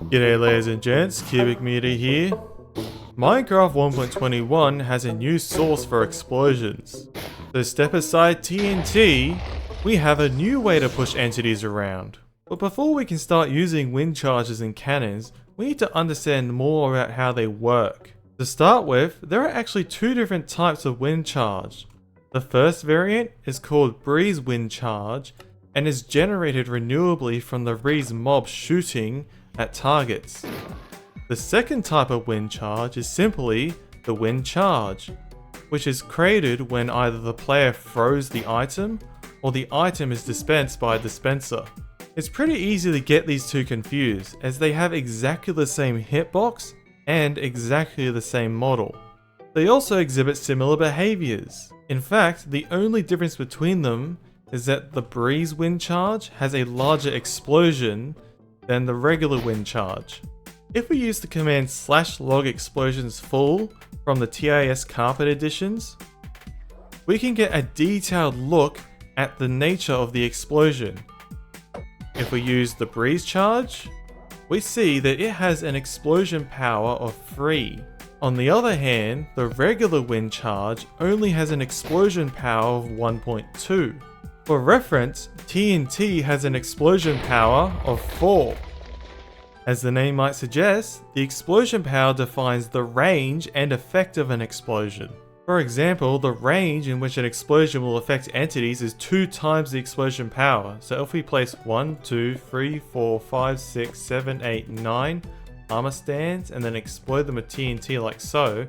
G'day ladies and gents, Cubic Meter here. Minecraft 1.21 has a new source for explosions. So step aside TNT, we have a new way to push entities around. But before we can start using wind charges and cannons, we need to understand more about how they work. To start with, there are actually two different types of wind charge. The first variant is called Breeze Wind Charge and is generated renewably from the Breeze mob shooting at targets. The second type of wind charge is simply the wind charge, which is created when either the player throws the item or the item is dispensed by a dispenser. It's pretty easy to get these two confused as they have exactly the same hitbox and exactly the same model. They also exhibit similar behaviors. In fact, the only difference between them is that the Breeze Wind Charge has a larger explosion than the regular wind charge. If we use the command /log explosions full from the TIS carpet editions, we can get a detailed look at the nature of the explosion. If we use the breeze charge, we see that it has an explosion power of 3. On the other hand, the regular wind charge only has an explosion power of 1.2. For reference, TNT has an explosion power of 4. As the name might suggest, the explosion power defines the range and effect of an explosion. For example, the range in which an explosion will affect entities is 2 times the explosion power. So if we place 1, 2, 3, 4, 5, 6, 7, 8, 9 armor stands and then explode them with TNT like so,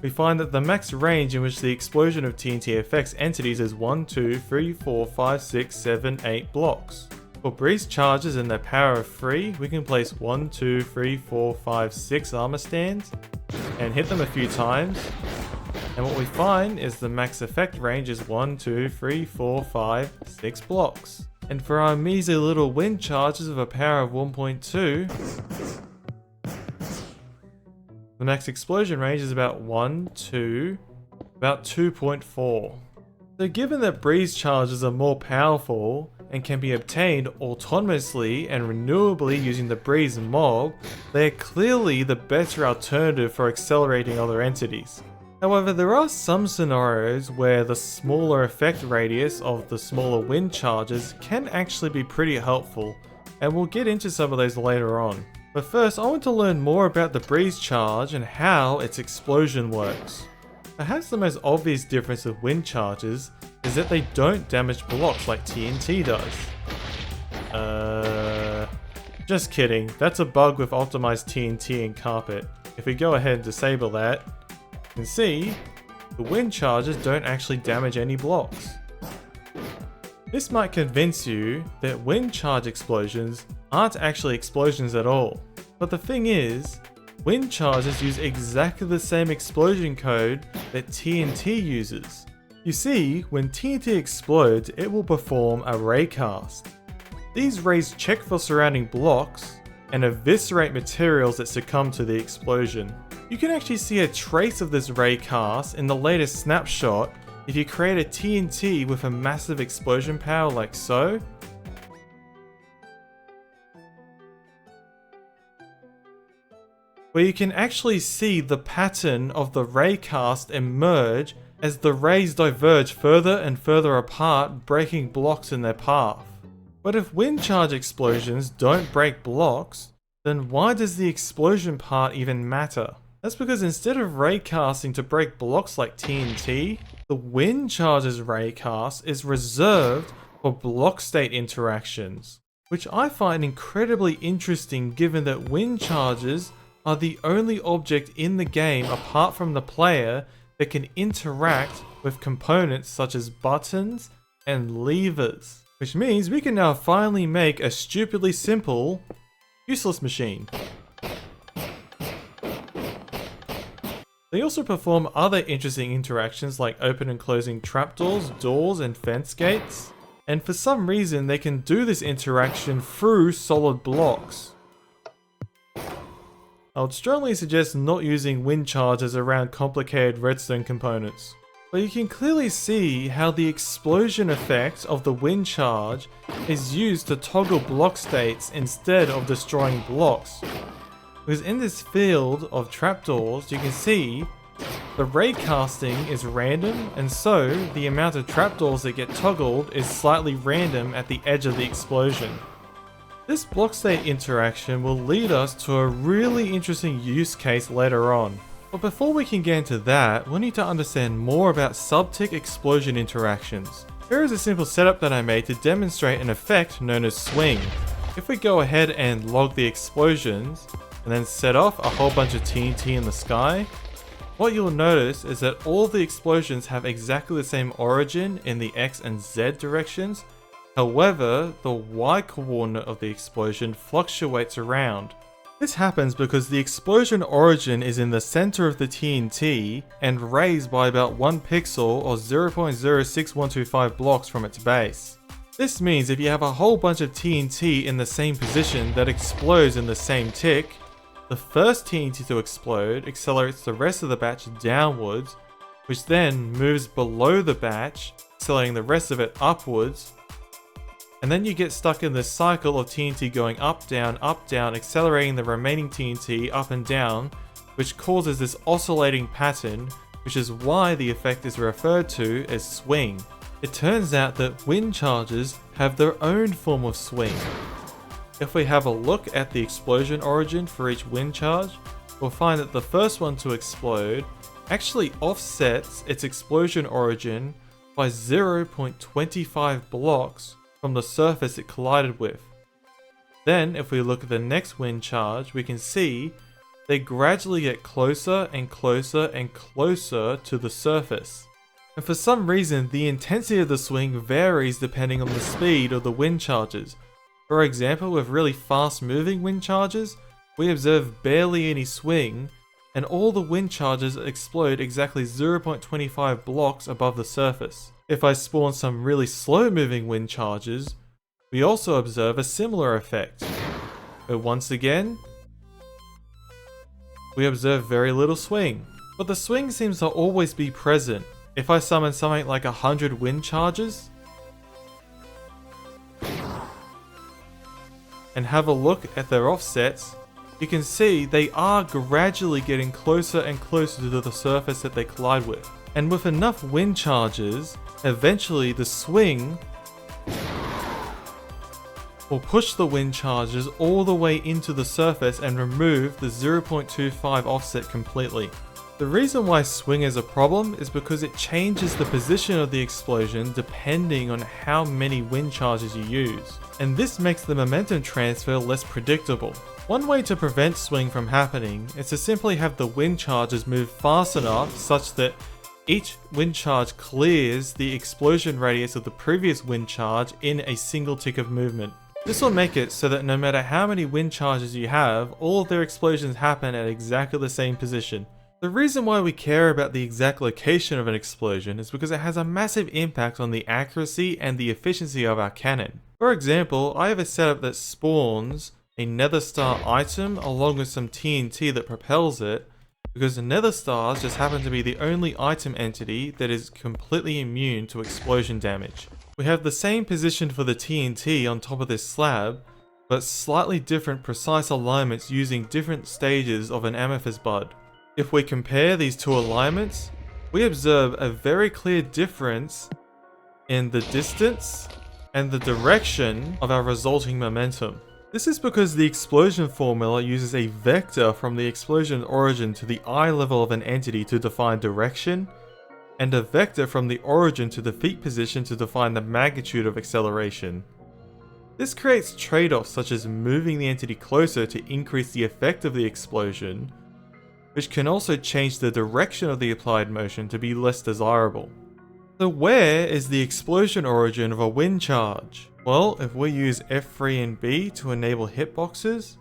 we find that the max range in which the explosion of TNT affects entities is 1, 2, 3, 4, 5, 6, 7, 8 blocks. For breeze charges and their power of 3, we can place 1, 2, 3, 4, 5, 6 armor stands and hit them a few times. And what we find is the max effect range is 1, 2, 3, 4, 5, 6 blocks. And for our measly little wind charges of a power of 1.2, the max explosion range is about 1, 2, about 2.4. So given that breeze charges are more powerful and can be obtained autonomously and renewably using the breeze mob, they are clearly the better alternative for accelerating other entities. However, there are some scenarios where the smaller effect radius of the smaller wind charges can actually be pretty helpful, and we'll get into some of those later on. But first, I want to learn more about the breeze charge and how its explosion works. Perhaps the most obvious difference with wind charges is that they don't damage blocks like TNT does. Just kidding, that's a bug with optimized TNT and carpet. If we go ahead and disable that, you can see the wind charges don't actually damage any blocks. This might convince you that wind charge explosions aren't actually explosions at all. But the thing is, wind charges use exactly the same explosion code that TNT uses. You see, when TNT explodes, it will perform a raycast. These rays check for surrounding blocks and eviscerate materials that succumb to the explosion. You can actually see a trace of this raycast in the latest snapshot if you create a TNT with a massive explosion power like so. Where you can actually see the pattern of the raycast emerge as the rays diverge further and further apart, breaking blocks in their path. But if wind charge explosions don't break blocks, then why does the explosion part even matter? That's because instead of raycasting to break blocks like TNT, the wind charge's raycast is reserved for block state interactions, which I find incredibly interesting given that wind charges are the only object in the game apart from the player that can interact with components such as buttons and levers. Which means we can now finally make a stupidly simple, useless machine. They also perform other interesting interactions like open and closing trapdoors, doors, and fence gates. And for some reason they can do this interaction through solid blocks. I would strongly suggest not using wind charges around complicated redstone components. But you can clearly see how the explosion effect of the wind charge is used to toggle block states instead of destroying blocks. Because in this field of trapdoors, you can see the ray casting is random, and so the amount of trapdoors that get toggled is slightly random at the edge of the explosion. This block state interaction will lead us to a really interesting use case later on. But before we can get into that, we need to understand more about subtick explosion interactions. Here is a simple setup that I made to demonstrate an effect known as swing. If we go ahead and log the explosions, and then set off a whole bunch of TNT in the sky, what you'll notice is that all the explosions have exactly the same origin in the X and Z directions. However, the Y coordinate of the explosion fluctuates around. This happens because the explosion origin is in the center of the TNT and raised by about 1 pixel or 0.06125 blocks from its base. This means if you have a whole bunch of TNT in the same position that explodes in the same tick, the first TNT to explode accelerates the rest of the batch downwards, which then moves below the batch, accelerating the rest of it upwards, and then you get stuck in this cycle of TNT going up, down, accelerating the remaining TNT up and down, which causes this oscillating pattern, which is why the effect is referred to as swing. It turns out that wind charges have their own form of swing. If we have a look at the explosion origin for each wind charge, we'll find that the first one to explode actually offsets its explosion origin by 0.25 blocks from the surface it collided with. Then, if we look at the next wind charge, we can see they gradually get closer and closer and closer to the surface. And for some reason, the intensity of the swing varies depending on the speed of the wind charges. For example, with really fast moving wind charges, we observe barely any swing, and all the wind charges explode exactly 0.25 blocks above the surface. If I spawn some really slow moving wind charges, we also observe a similar effect. But once again, we observe very little swing. But the swing seems to always be present. If I summon something like 100 wind charges, and have a look at their offsets, you can see they are gradually getting closer and closer to the surface that they collide with. And with enough wind charges, eventually the swing will push the wind charges all the way into the surface and remove the 0.25 offset completely. The reason why swing is a problem is because it changes the position of the explosion depending on how many wind charges you use, and this makes the momentum transfer less predictable. One way to prevent swing from happening is to simply have the wind charges move fast enough such that each wind charge clears the explosion radius of the previous wind charge in a single tick of movement. This will make it so that no matter how many wind charges you have, all of their explosions happen at exactly the same position. The reason why we care about the exact location of an explosion is because it has a massive impact on the accuracy and the efficiency of our cannon. For example, I have a setup that spawns a Nether Star item along with some TNT that propels it, because the Nether Stars just happen to be the only item entity that is completely immune to explosion damage. We have the same position for the TNT on top of this slab, but slightly different precise alignments using different stages of an amethyst bud. If we compare these two alignments, we observe a very clear difference in the distance and the direction of our resulting momentum. This is because the explosion formula uses a vector from the explosion origin to the eye level of an entity to define direction, and a vector from the origin to the feet position to define the magnitude of acceleration. This creates trade-offs such as moving the entity closer to increase the effect of the explosion, which can also change the direction of the applied motion to be less desirable. So where is the explosion origin of a wind charge? Well, if we use F3 and B to enable hitboxes,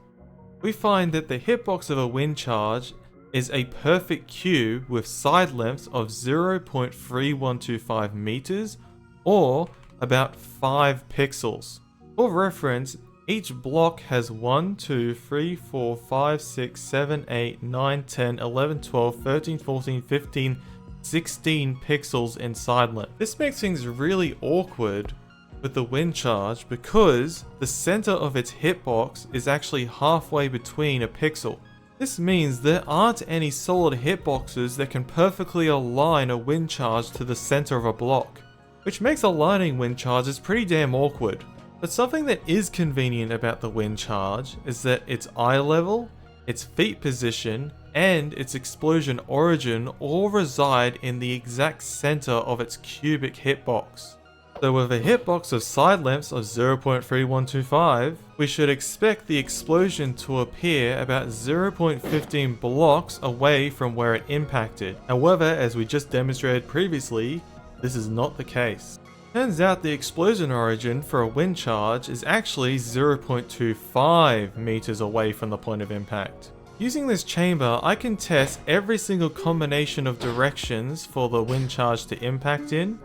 we find that the hitbox of a wind charge is a perfect cube with side lengths of 0.3125 meters or about 5 pixels. For reference, each block has 1, 2, 3, 4, 5, 6, 7, 8, 9, 10, 11, 12, 13, 14, 15, 16 pixels in side length. This makes things really awkward with the wind charge because the center of its hitbox is actually halfway between a pixel. This means there aren't any solid hitboxes that can perfectly align a wind charge to the center of a block, which makes aligning wind charges pretty damn awkward. But something that is convenient about the wind charge is that its eye level, its feet position, and its explosion origin all reside in the exact center of its cubic hitbox. So with a hitbox of side lengths of 0.3125, we should expect the explosion to appear about 0.15 blocks away from where it impacted. However, as we just demonstrated previously, this is not the case. Turns out the explosion origin for a wind charge is actually 0.25 meters away from the point of impact. Using this chamber, I can test every single combination of directions for the wind charge to impact in,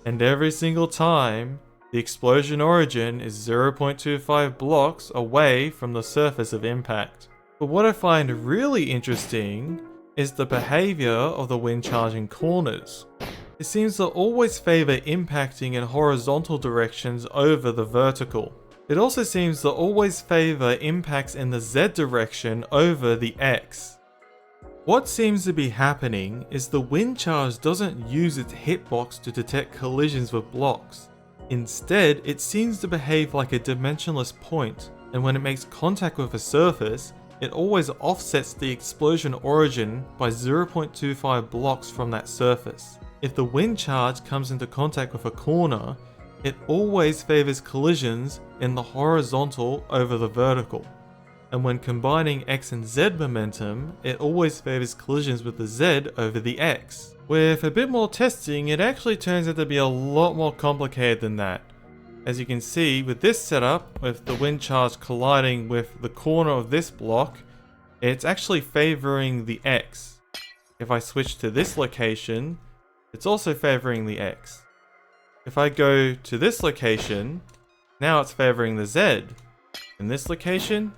and every single time, the explosion origin is 0.25 blocks away from the surface of impact. But what I find really interesting is the behavior of the wind charge in corners. It seems to always favor impacting in horizontal directions over the vertical. It also seems to always favor impacts in the Z direction over the X. What seems to be happening is the wind charge doesn't use its hitbox to detect collisions with blocks. Instead, it seems to behave like a dimensionless point, and when it makes contact with a surface, it always offsets the explosion origin by 0.25 blocks from that surface. If the wind charge comes into contact with a corner, it always favors collisions in the horizontal over the vertical. And when combining X and Z momentum, it always favors collisions with the Z over the X. With a bit more testing, it actually turns out to be a lot more complicated than that. As you can see, with this setup, with the wind charge colliding with the corner of this block, it's actually favoring the X. If I switch to this location, it's also favoring the X. If I go to this location, now it's favoring the Z. In this location,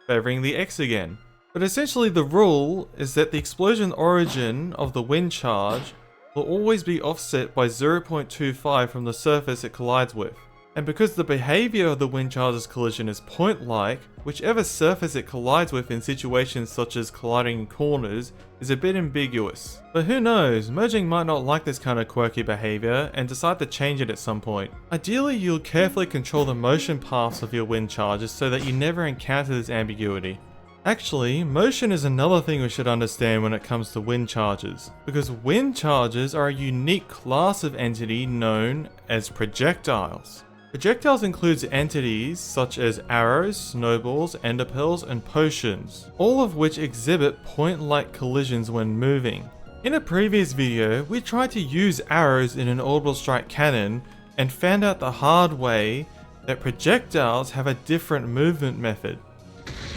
favoring the X again. But essentially the rule is that the explosion origin of the wind charge will always be offset by 0.25 from the surface it collides with. And because the behavior of the wind charge's collision is point-like, whichever surface it collides with in situations such as colliding in corners is a bit ambiguous. But who knows, Mojang might not like this kind of quirky behavior and decide to change it at some point. Ideally, you'll carefully control the motion paths of your wind charges so that you never encounter this ambiguity. Actually, motion is another thing we should understand when it comes to wind charges, because wind charges are a unique class of entity known as projectiles. Projectiles includes entities such as arrows, snowballs, enderpearls, and potions, all of which exhibit point-like collisions when moving. In a previous video, we tried to use arrows in an orbital strike cannon and found out the hard way that projectiles have a different movement method.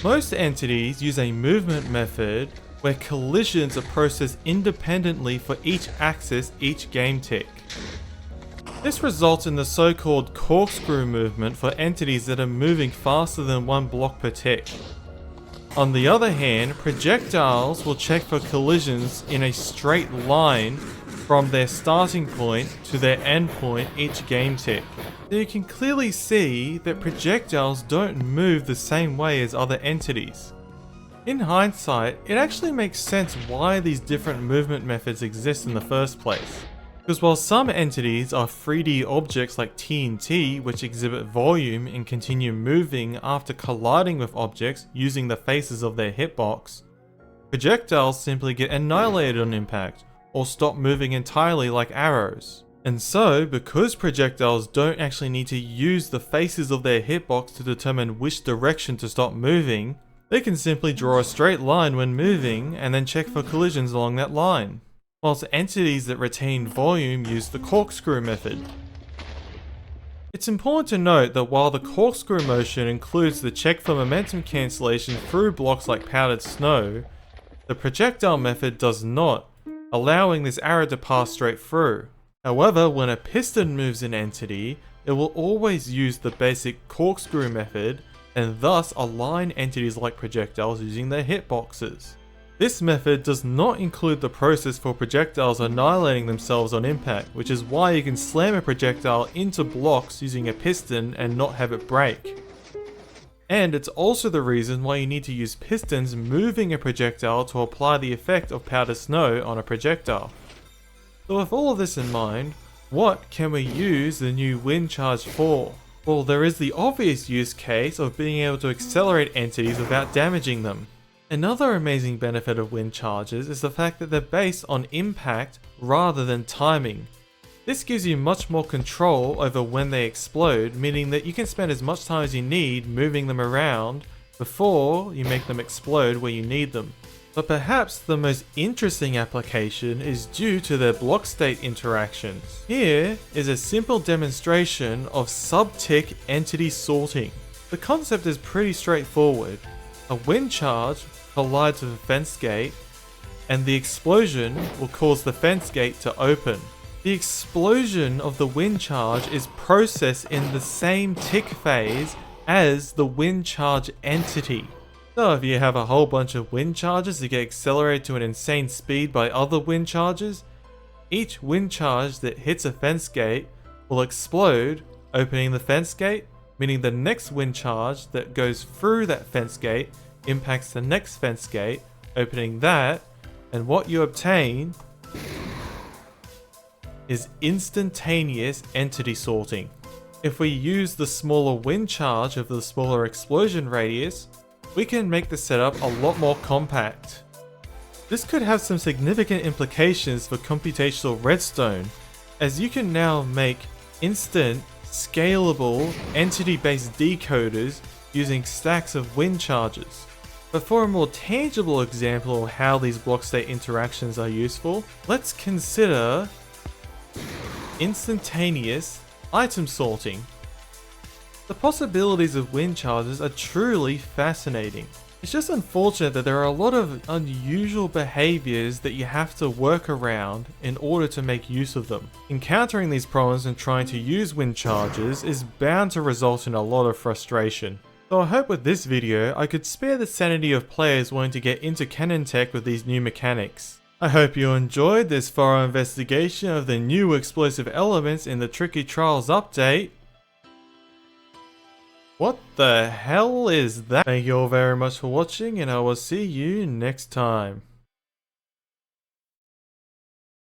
Most entities use a movement method where collisions are processed independently for each axis each game tick. This results in the so-called corkscrew movement for entities that are moving faster than one block per tick. On the other hand, projectiles will check for collisions in a straight line from their starting point to their end point each game tick. So you can clearly see that projectiles don't move the same way as other entities. In hindsight, it actually makes sense why these different movement methods exist in the first place. Because while some entities are 3D objects like TNT, which exhibit volume and continue moving after colliding with objects using the faces of their hitbox, projectiles simply get annihilated on impact, or stop moving entirely like arrows. And so, because projectiles don't actually need to use the faces of their hitbox to determine which direction to stop moving, they can simply draw a straight line when moving and then check for collisions along that line. Whilst entities that retain volume use the corkscrew method. It's important to note that while the corkscrew motion includes the check for momentum cancellation through blocks like powdered snow, the projectile method does not, allowing this arrow to pass straight through. However, when a piston moves an entity, it will always use the basic corkscrew method and thus align entities like projectiles using their hitboxes. This method does not include the process for projectiles annihilating themselves on impact, which is why you can slam a projectile into blocks using a piston and not have it break. And it's also the reason why you need to use pistons moving a projectile to apply the effect of powder snow on a projectile. So with all of this in mind, what can we use the new wind charge for? Well, there is the obvious use case of being able to accelerate entities without damaging them. Another amazing benefit of wind charges is the fact that they're based on impact rather than timing. This gives you much more control over when they explode, meaning that you can spend as much time as you need moving them around before you make them explode where you need them. But perhaps the most interesting application is due to their block state interactions. Here is a simple demonstration of sub-tick entity sorting. The concept is pretty straightforward. A wind charge collides with a fence gate, and the explosion will cause the fence gate to open. The explosion of the wind charge is processed in the same tick phase as the wind charge entity. So if you have a whole bunch of wind charges that get accelerated to an insane speed by other wind charges, each wind charge that hits a fence gate will explode, opening the fence gate, meaning the next wind charge that goes through that fence gate impacts the next fence gate, opening that, and what you obtain is instantaneous entity sorting. If we use the smaller wind charge of the smaller explosion radius, we can make the setup a lot more compact. This could have some significant implications for computational redstone, as you can now make instant, scalable, entity-based decoders using stacks of wind charges. But for a more tangible example of how these block state interactions are useful, let's consider instantaneous item sorting. The possibilities of wind charges are truly fascinating. It's just unfortunate that there are a lot of unusual behaviors that you have to work around in order to make use of them. Encountering these problems and trying to use wind charges is bound to result in a lot of frustration. So I hope with this video I could spare the sanity of players wanting to get into cannon tech with these new mechanics. I hope you enjoyed this thorough investigation of the new explosive elements in the Tricky Trials update. What the hell is that? Thank you all very much for watching, and I will see you next time.